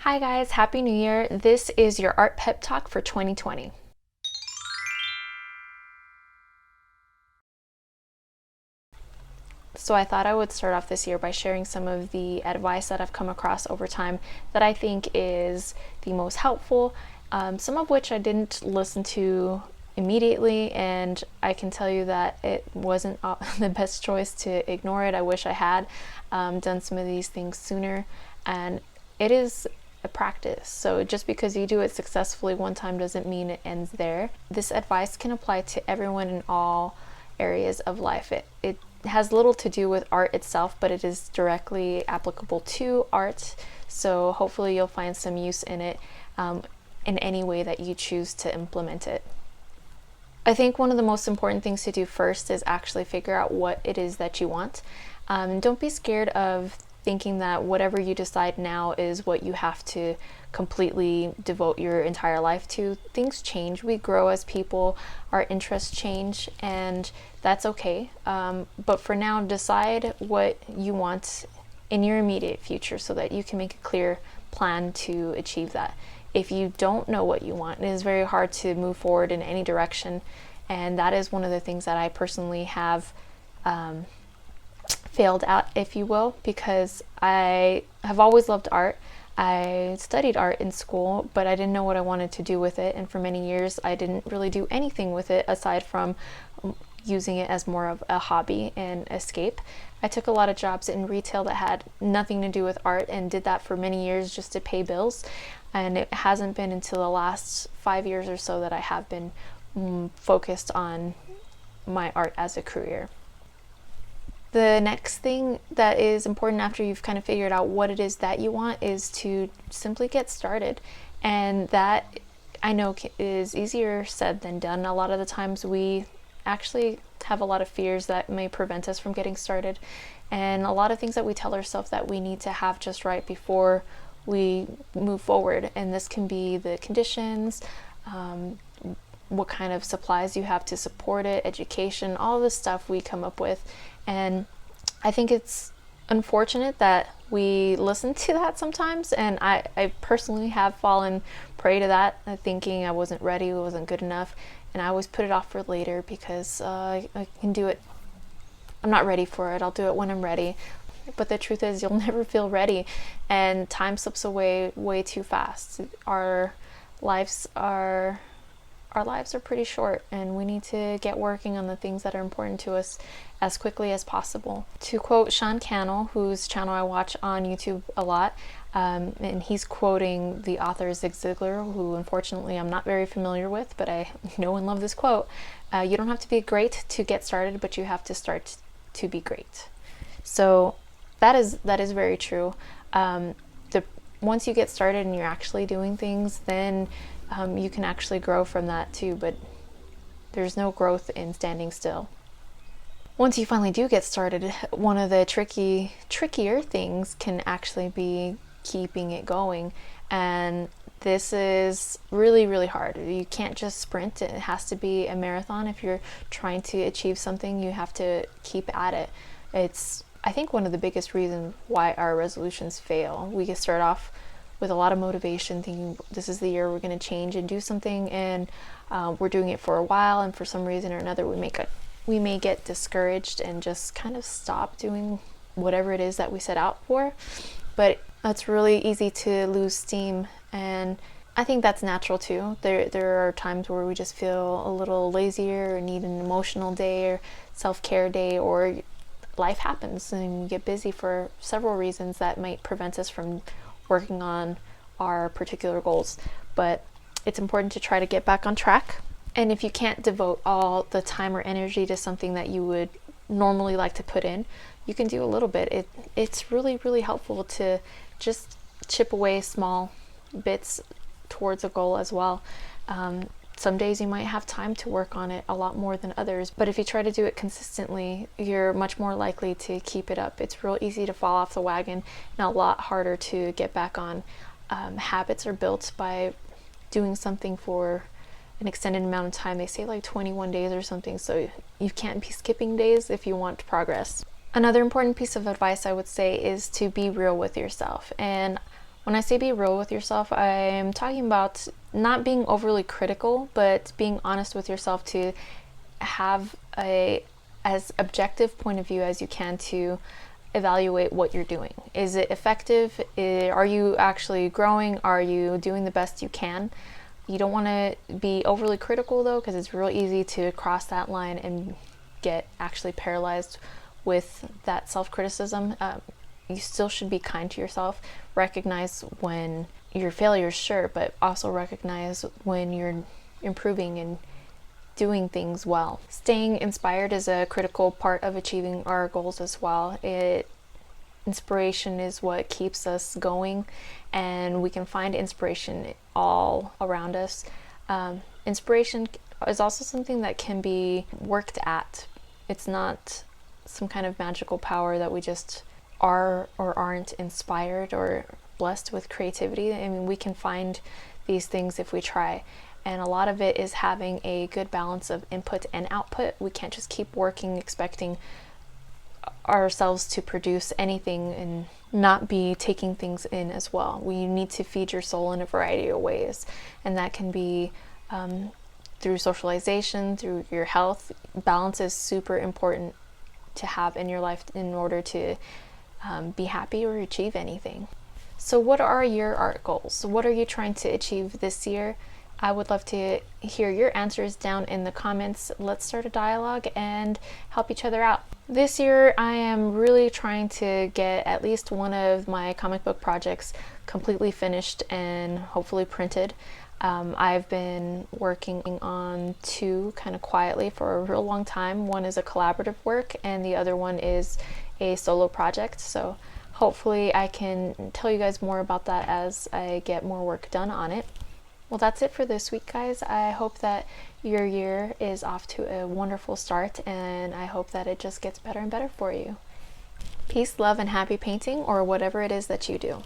Hi guys, Happy New Year. This is your art pep talk for 2020. So I thought I would start off this year by sharing some of the advice that I've come across over time that I think is the most helpful, some of which I didn't listen to immediately, and I can tell you that it wasn't the best choice to ignore it. I wish I had done some of these things sooner, and it is a practice. So just because you do it successfully one time doesn't mean it ends there. This advice can apply to everyone in all areas of life. It has little to do with art itself, but it is directly applicable to art. So hopefully you'll find some use in it in any way that you choose to implement it. I think one of the most important things to do first is actually figure out what it is that you want. Don't be scared of thinking that whatever you decide now is what you have to completely devote your entire life to. Things change, we grow as people, our interests change, and that's okay. But for now, decide what you want in your immediate future so that you can make a clear plan to achieve that. If you don't know what you want, it is very hard to move forward in any direction, and that is one of the things that I personally have failed at, if you will, because I have always loved art. I studied art in school, but I didn't know what I wanted to do with it, and for many years I didn't really do anything with it aside from using it as more of a hobby and escape. I took a lot of jobs in retail that had nothing to do with art and did that for many years just to pay bills, and it hasn't been until the last 5 years or so that I have been focused on my art as a career. The next thing that is important after you've kind of figured out what it is that you want is to simply get started. And that, I know, is easier said than done. A lot of the times we actually have a lot of fears that may prevent us from getting started, and a lot of things that we tell ourselves that we need to have just right before we move forward. And this can be the conditions, what kind of supplies you have to support it, education, all the stuff we come up with. And I think it's unfortunate that we listen to that sometimes, and I personally have fallen prey to that, thinking I wasn't ready, it wasn't good enough, and I always put it off for later because I can do it. I'm not ready for it, I'll do it when I'm ready. But the truth is, you'll never feel ready, and time slips away way too fast. Our lives are pretty short, and we need to get working on the things that are important to us as quickly as possible. To quote Sean Cannell, whose channel I watch on YouTube a lot, and he's quoting the author Zig Ziglar, who unfortunately I'm not very familiar with, but I know and love this quote. You don't have to be great to get started, but you have to start to be great. So that is very true. Once you get started and you're actually doing things, then you can actually grow from that too, but there's no growth in standing still. Once you finally do get started, one of the trickier things can actually be keeping it going, and this is really, really hard. You can't just sprint. It has to be a marathon. If you're trying to achieve something, you have to keep at it. It's, I think, one of the biggest reasons why our resolutions fail. We get start off with a lot of motivation, thinking this is the year we're going to change and do something, and we're doing it for a while, and for some reason or another we may get discouraged and just kind of stop doing whatever it is that we set out for. But it's really easy to lose steam, and I think that's natural too. There are times where we just feel a little lazier or need an emotional day or self-care day, or life happens and we get busy for several reasons that might prevent us from working on our particular goals. But it's important to try to get back on track. And if you can't devote all the time or energy to something that you would normally like to put in, you can do a little bit. It's really, really helpful to just chip away small bits towards a goal as well. Some days you might have time to work on it a lot more than others, but if you try to do it consistently, you're much more likely to keep it up. It's real easy to fall off the wagon and a lot harder to get back on. Habits are built by doing something for an extended amount of time. They say like 21 days or something, so you can't be skipping days if you want progress. Another important piece of advice I would say is to be real with yourself. And When I say be real with yourself, I'm talking about not being overly critical, but being honest with yourself to have a as objective point of view as you can to evaluate what you're doing. Is it effective? Are you actually growing? Are you doing the best you can? You don't want to be overly critical though, because it's real easy to cross that line and get actually paralyzed with that self-criticism. You still should be kind to yourself. Recognize when your failures, sure, but also recognize when you're improving and doing things well. Staying inspired is a critical part of achieving our goals as well. Inspiration is what keeps us going, and we can find inspiration all around us. Inspiration is also something that can be worked at. It's not some kind of magical power that we just are or aren't inspired or blessed with creativity. I mean, we can find these things if we try. And a lot of it is having a good balance of input and output. We can't just keep working expecting ourselves to produce anything and not be taking things in as well. We need to feed your soul in a variety of ways, and that can be through socialization, through your health. Balance is super important to have in your life in order to be happy or achieve anything. So what are your art goals? What are you trying to achieve this year? I would love to hear your answers down in the comments. Let's start a dialogue and help each other out. This year, I am really trying to get at least one of my comic book projects completely finished and hopefully printed. I've been working on two kind of quietly for a real long time. One is a collaborative work and the other one is a solo project. So hopefully I can tell you guys more about that as I get more work done on it. Well, that's it for this week, guys. I hope that your year is off to a wonderful start, and I hope that it just gets better and better for you. Peace, love, and happy painting, or whatever it is that you do.